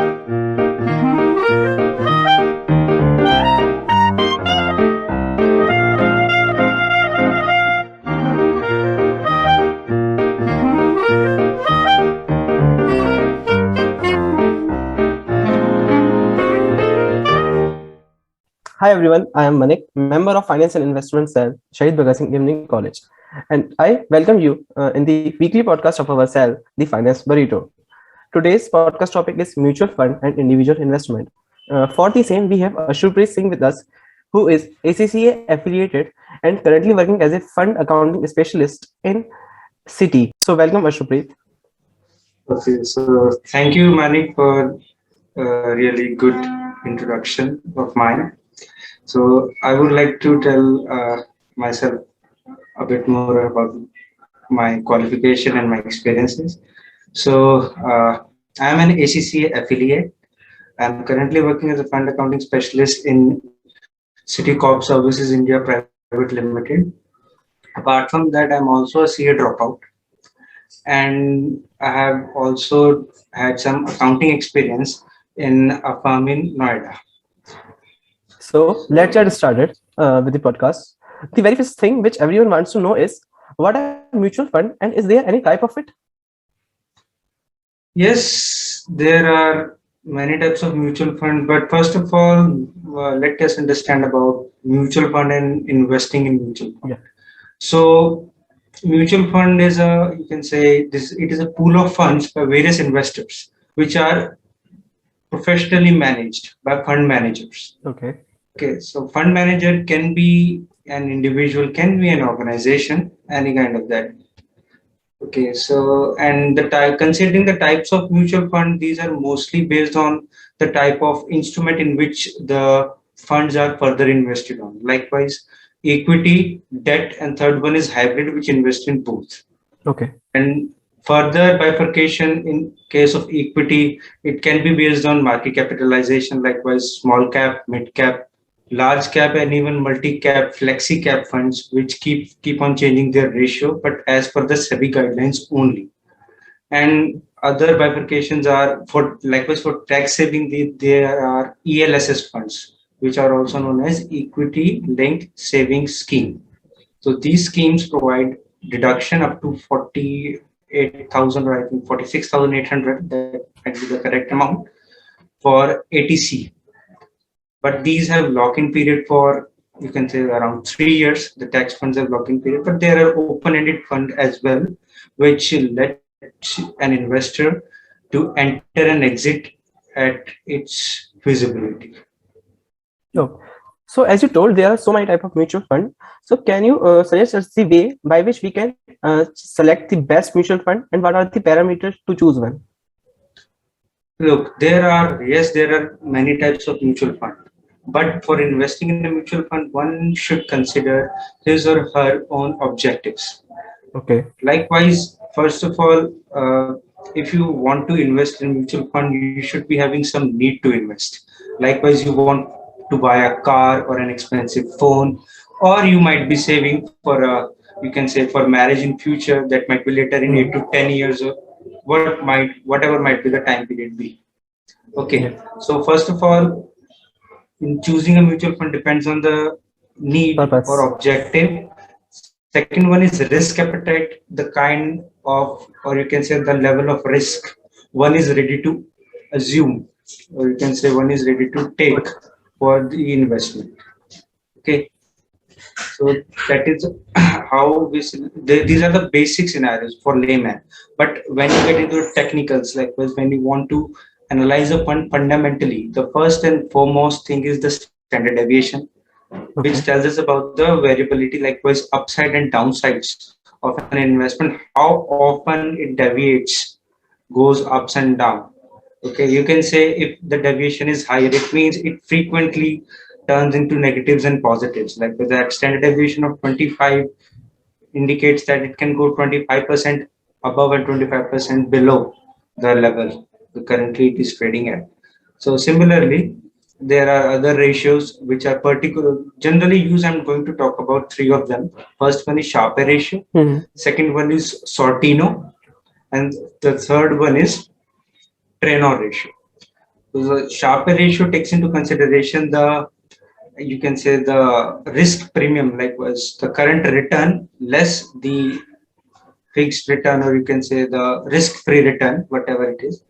Hi everyone, I am Manik, member of Finance and Investment Cell, Shahid Bhagat Singh Evening College, and I welcome you in the weekly podcast of our cell, the Finance Burrito. Today's podcast topic is mutual fund and individual investment. For the same, we have Ashurpreet Singh with us, who is ACCA affiliated and currently working as a fund accounting specialist in City. So welcome Ashurpreet. Okay, so thank you, Manik, for a really good introduction of mine. So I would like to tell myself a bit more about my qualification and my experiences. So I'm an ACCA affiliate. I'm currently working as a fund accounting specialist in City Corp Services India Private Limited. Apart from that, I'm also a CA dropout, and I have also had some accounting experience in a firm in Noida. So let's get started with the podcast. The very first thing which everyone wants to know is what are mutual fund and is there any type of it? Yes, there are many types of mutual fund, but first of all, let us understand about mutual fund and investing in mutual fund. Yeah. So, mutual fund is a, you can say this, it is a pool of funds by various investors, which are professionally managed by fund managers. Okay. Okay, so fund manager can be an individual, can be an organization, any kind of that. Okay, so and the type, considering the types of mutual fund, these are mostly based on the type of instrument in which the funds are further invested on. Likewise, equity, debt, and third one is hybrid, which invest in both. Okay. And further bifurcation in case of equity, it can be based on market capitalization, likewise small cap, mid cap, large cap, and even multi cap, flexi cap funds, which keep on changing their ratio, but as per the SEBI guidelines only. And other bifurcations are for likewise for tax saving, there are ELSS funds, which are also known as equity linked savings scheme. So these schemes provide deduction up to 48,000, or I think 46,800, that might be the correct amount, for ATC. But these have lock-in period for, you can say, around 3 years. The tax funds have lock-in period, but there are open-ended fund as well, which lets an investor to enter and exit at its feasibility. No. So as you told, there are so many type of mutual fund. So can you suggest us the way by which we can select the best mutual fund and what are the parameters to choose one? Look, there are many types of mutual fund, but for investing in a mutual fund, one should consider his or her own objectives. Okay. Likewise, first of all, if you want to invest in mutual fund, you should be having some need to invest. Likewise, you want to buy a car or an expensive phone, or you might be saving for a, you can say, for marriage in future, that might be later in 8 to 10 years, or whatever might be the time period be. Okay, Yeah. so first of all, in choosing a mutual fund depends on the need or Purpose. objective. Second one is risk appetite, the kind of, or you can say the level of risk one is ready to assume, or you can say one is ready to take for the investment. Okay, so that is how these are the basic scenarios for layman. But when you get into the technicals, like when you want to analyze a fund fundamentally, the first and foremost thing is the standard deviation, which Okay. tells us about the variability, likewise upside and downsides of an investment, how often it deviates, goes ups and down. Okay, you can say if the deviation is higher, it means it frequently turns into negatives and positives. Like with the standard deviation of 25 indicates that it can go 25% above and 25% below the level currently it is trading at. So similarly, there are other ratios which are particular generally used. I'm going to talk about three of them. First one is Sharpe ratio, Mhm. second one is Sortino, and the third one is Trenor ratio. So the Sharpe ratio takes into consideration the, you can say, the risk premium, like was the current return less the fixed return, or you can say the risk-free return, whatever it is,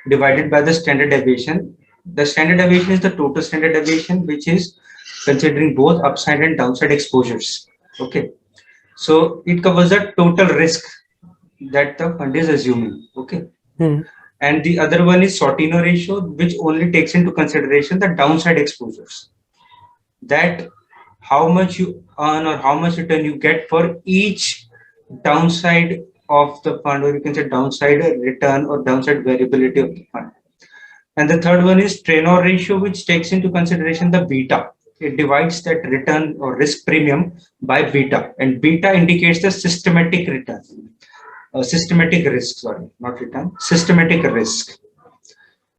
divided by the standard deviation. The standard deviation is the total standard deviation, which is considering both upside and downside exposures. Okay, so it covers the total risk that the fund is assuming. Okay, Hmm. and the other one is Sortino ratio, which only takes into consideration the downside exposures. That how much you earn or how much return you get for each downside of the fund, or you can say downside return or downside variability of the fund. And the third one is Traynor ratio, which takes into consideration the beta. It divides that return or risk premium by beta, and beta indicates the systematic return, systematic risk, sorry, not return, systematic risk.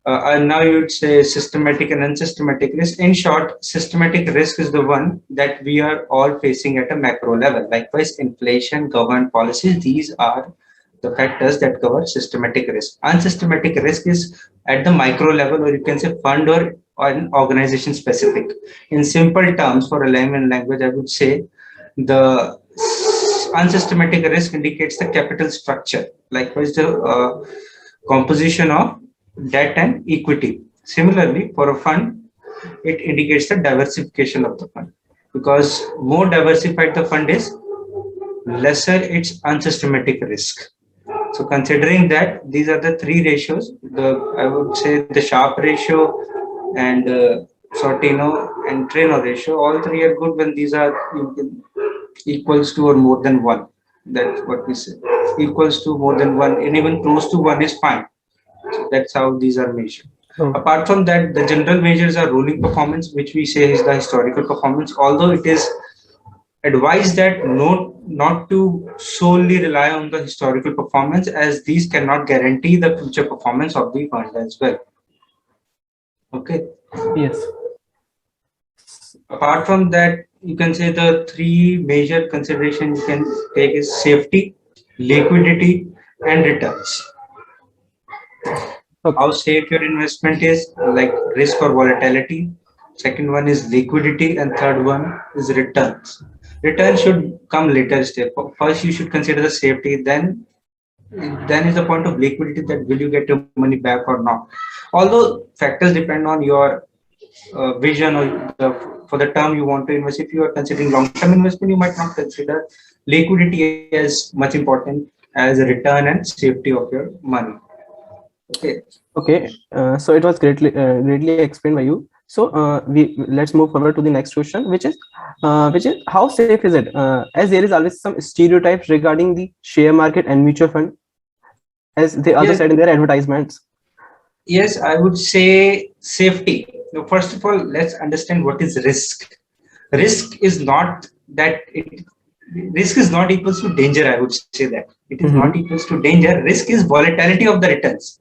And now you would say systematic and unsystematic risk. In short, systematic risk is the one that we are all facing at a macro level. Likewise, inflation, government policies, these are the factors that cover systematic risk. Unsystematic risk is at the micro level, or you can say fund or an organization specific. In simple terms, for a layman language, I would say the unsystematic risk indicates the capital structure. Likewise, the composition of debt and equity. Similarly, for a fund, it indicates the diversification of the fund. Because more diversified the fund is, lesser its unsystematic risk. So considering that, these are the three ratios. I would say the Sharpe ratio and Sortino and Traynor ratio. All three are good when these are equals to or more than one. That's what we say. Equals to more than one, and even close to one is fine. So that's how these are measured. Oh, Apart from that, the general measures are rolling performance, which we say is the historical performance, although it is advised that not to solely rely on the historical performance, as these cannot guarantee the future performance of the fund as well. Okay. yes. Apart from that, you can say the three major considerations you can take is safety, liquidity, and returns. How Okay. safe your investment is, like risk or volatility. Second one is liquidity, and third one is returns. Return should come later step. First, you should consider the safety. Then is the point of liquidity, that will you get your money back or not. Although factors depend on your vision or for the term you want to invest. If you are considering long-term investment, you might not consider liquidity as much important as a return and safety of your money. Okay. Okay. So it was greatly explained by you. So we let's move forward to the next question, which is how safe is it? As there is always some stereotypes regarding the share market and mutual fund, as they also Yes, said in their advertisements. yes, I would say safety. Now, first of all, let's understand what is risk. Risk is not that it risk is not equals to danger. I would say that it is not Mm-hmm. equals to danger. Risk is volatility of the returns.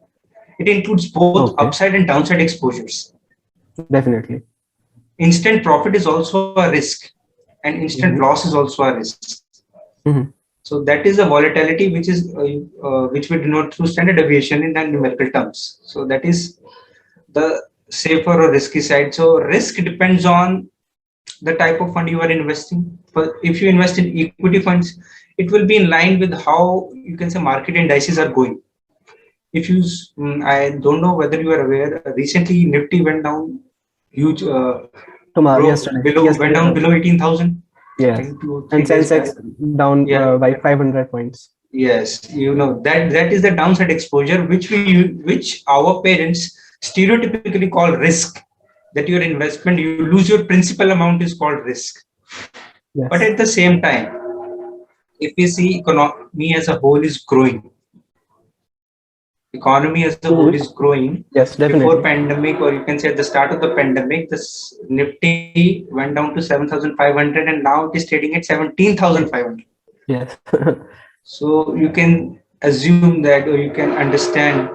It includes both Okay. upside and downside exposures. Definitely. Instant profit is also a risk, and instant Mm-hmm. loss is also a risk. Mm-hmm. So that is a volatility which we denote through standard deviation in the numerical terms. So that is the safer or risky side. So risk depends on the type of fund you are investing. But if you invest in equity funds, it will be in line with how you can say market indices are going. If you, I don't know whether you are aware, recently Nifty went down huge, Tomorrow, broke yesterday, below, went yesterday. down below 18,000. I Yes. think 2 or 3 days back. And Sensex down Yeah, by 500 points. yes, that is the downside exposure which our parents stereotypically call risk. That your investment, you lose your principal amount, is called risk. But Yes. at the same time, if we see economy as a whole is growing, economy as a whole Mm-hmm. is growing. Yes, Before definitely. pandemic, or you can say at the start of the pandemic, this Nifty went down to 7,500, and now it is trading at 17,500. Yes. So you can assume that, or you can understand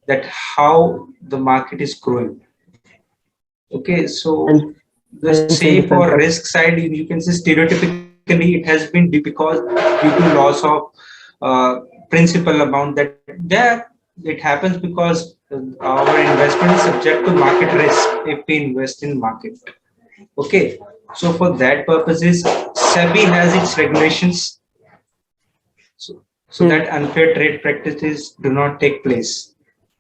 that how the market is growing. Okay, so and the and same safe different or types. risk side, you can say stereotypically it has been because due to loss of principal amount, that there it happens because our investment is subject to market risk if we invest in market. Okay, so for that purposes, SEBI has its regulations, so that Hmm. unfair trade practices do not take place.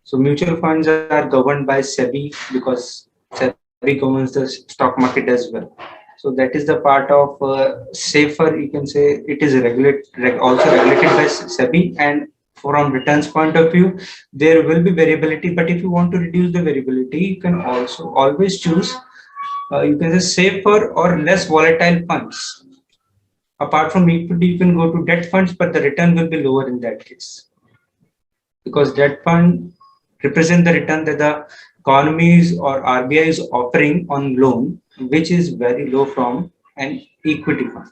So mutual funds are governed by SEBI because SEBI governs the stock market as well. So that is the part of safer. You can say it is also regulated by SEBI, and from returns point of view, there will be variability. But if you want to reduce the variability, you can also always choose. You can say safer or less volatile funds. Apart from equity, you can go to debt funds, but the return will be lower in that case because debt fund represent the return that the economies or RBI is offering on loan, which is very low from an equity fund.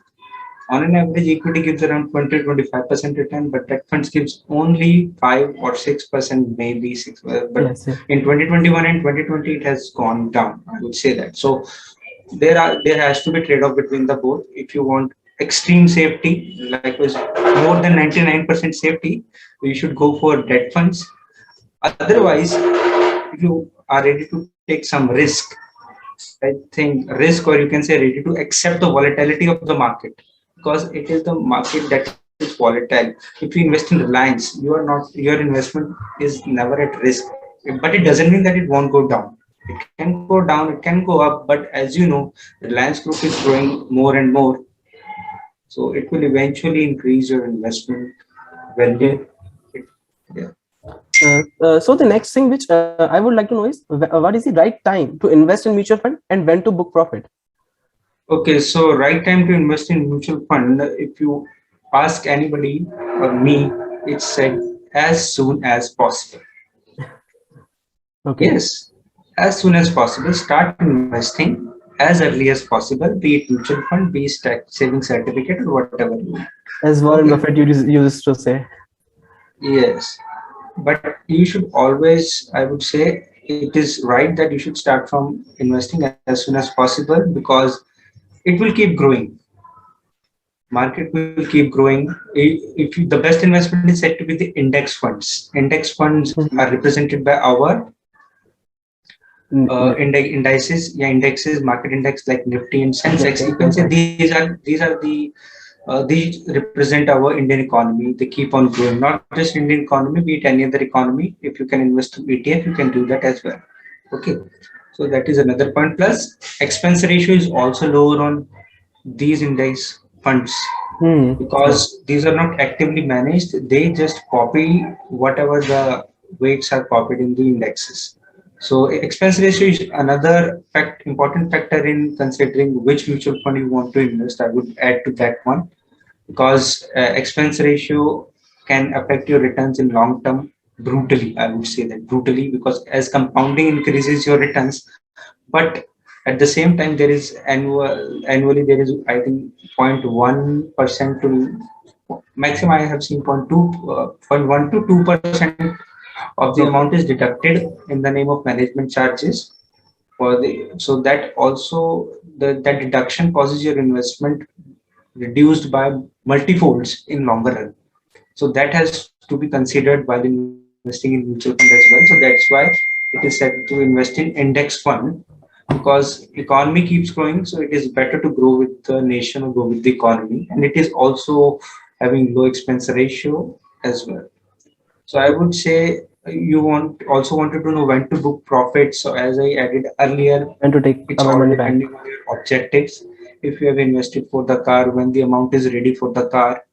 On an average, equity gives around 20-25% return, but debt funds gives only 5 or 6%, maybe 6. But Yes, yes. in 2021 and 2020, it has gone down. I would say that. So there has to be trade-off between the both. If you want extreme safety, like was more than 99% safety, you should go for debt funds. Otherwise, if you are ready to take some risk, I think risk, or you can say ready to accept the volatility of the market, because it is the market that is volatile. If you invest in Reliance, you are not, your investment is never at risk, but it doesn't mean that it won't go down. It can go down, it can go up, but as you know, Reliance Group is growing more and more, so it will eventually increase your investment value. Okay. It, yeah. So the next thing which I would like to know is what is the right time to invest in mutual fund and when to book profit? Okay, so right time to invest in mutual fund. If you ask anybody or me, it's said as soon as possible. Okay. Yes, as soon as possible. Start investing as early as possible. Be it mutual fund, be it saving certificate, or whatever you want. As Warren Okay. Buffett used to say. Yes, but you should always, I would say, it is right that you should start from investing as soon as possible because it will keep growing. Market will keep growing. If you, the best investment is said to be the index funds. Index funds Mhm. are represented by our Mm, indices, yeah, indexes, market index like Nifty and yes, Sensex. yes, You can yes, say yes. these are the these represent our Indian economy. They keep on growing, not just Indian economy, be it any other economy. If you can invest through ETF, you can do that as well. Okay, so that is another point. Plus, expense ratio is also lower on these index funds Yes. because these are not actively managed. They just copy whatever the weights are copied in the indexes. So expense ratio is another important factor in considering which mutual fund you want to invest. I would add to that one because expense ratio can affect your returns in long term brutally. I would say that brutally because as compounding increases your returns, but at the same time there is annually there is, I think, 0.1% to maximum. I have seen 0.1 to 2% of the amount is deducted in the name of management charges for the, so that also that deduction causes your investment reduced by multifolds in longer run. So that has to be considered while investing in mutual fund as well. So that's why it is said to invest in index fund because economy keeps growing. So it is better to grow with the nation or go with the economy, and it is also having low expense ratio as well. So I would say you wanted to know when to book profits. So as I added earlier, When to take it's our all money back. depending on your objectives. If you have invested for the car, when the amount is ready for the car,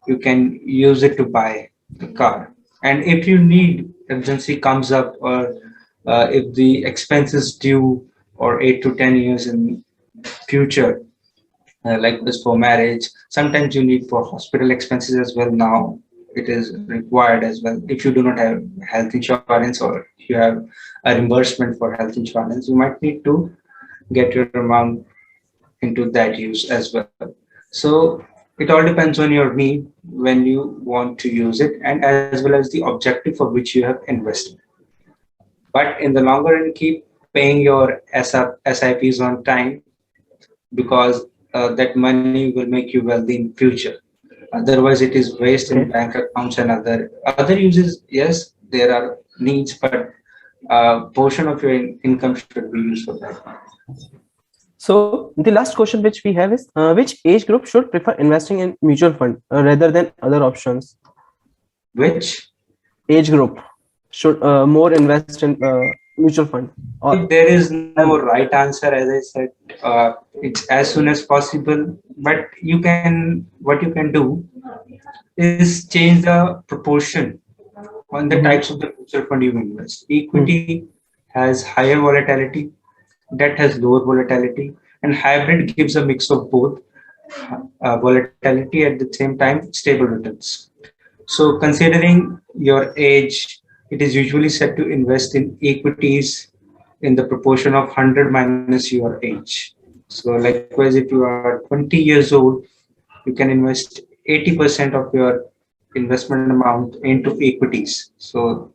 you can use it to buy the car. And if you need emergency comes up, or if the expense is due or 8 to 10 years in future, like this for marriage, sometimes you need for hospital expenses as well. Now it is required as well. If you do not have health insurance or you have a reimbursement for health insurance, you might need to get your amount into that use as well. So it all depends on your need when you want to use it, and as well as the objective for which you have invested. But in the longer run, keep paying your SIPs on time because that money will make you wealthy in future. Otherwise, it is waste in Okay. bank accounts and other uses. Yes, there are needs, but portion of your income should be used for that. So the last question which we have is which age group should prefer investing in mutual fund rather than other options? Which, Age group should more invest in mutual fund or there is no right answer, as I said. It's as soon as possible, but what you can do is change the proportion on the Mhm. types of the mutual fund you invest. Mhm. Equity has higher volatility, debt has lower volatility, and hybrid gives a mix of both volatility at the same time stable returns. So, considering your age, it is usually said to invest in equities in the proportion of 100 minus your age. So, likewise, if you are 20 years old, you can invest 80% of your investment amount into equities. So,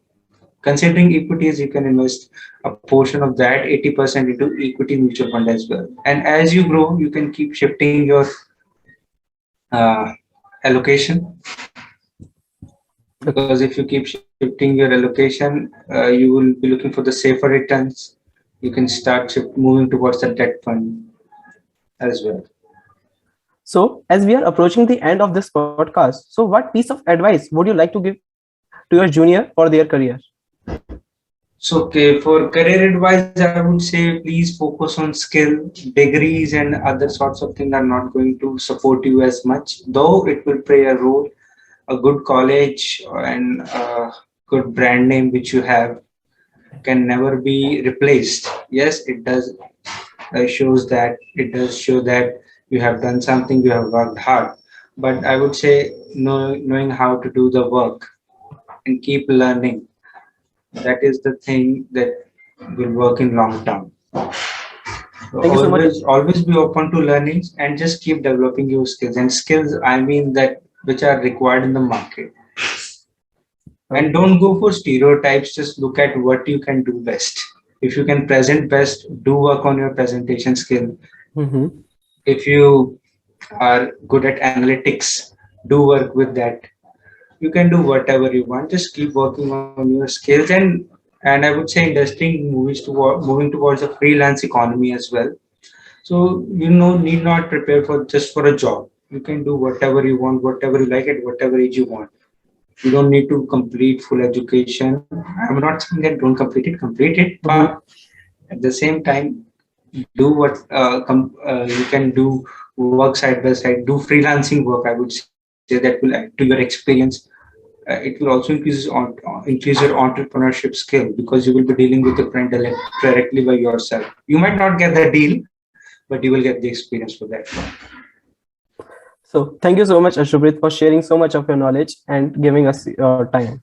considering equities, you can invest a portion of that 80% into equity mutual fund as well. And as you grow, you can keep shifting your uh, allocation, because if you keep shifting your allocation, you will be looking for the safer returns. You can start moving towards the debt fund as well. So, as we are approaching the end of this podcast, so what piece of advice would you like to give to your junior for their career? So, okay, for career advice, I would say please focus on skill. Degrees and other sorts of things are not going to support you as much, though it will play a role. A good college and a good brand name which you have can never be replaced. Yes, it does shows that it does show that you have done something, you have worked hard. But I would say knowing how to do the work and keep learning, that is the thing that will work in long term. So Thank you so much. always be open to learnings and just keep developing your skills. And skills, I mean that which are required in the market. And Okay. don't go for stereotypes, just look at what you can do best. If you can present best, do work on your presentation skill. Mhm. If you are good at analytics, do work with that. You can do whatever you want, just keep working on your skills. And I would say industry moving towards a freelance economy as well. So you know need not prepare for just for a job. You can do whatever you want, whatever you like, at whatever age you want. You don't need to complete full education. I'm not saying that don't complete it, but Mhm. at the same time, do what you can do, work side by side, do freelancing work. I would say that will add to your experience. It will also increase your entrepreneurship skill, because you will be dealing with the client directly by yourself. You might not get the deal, but you will get the experience for that. So, thank you so much, Ashubrit, for sharing so much of your knowledge and giving us your time.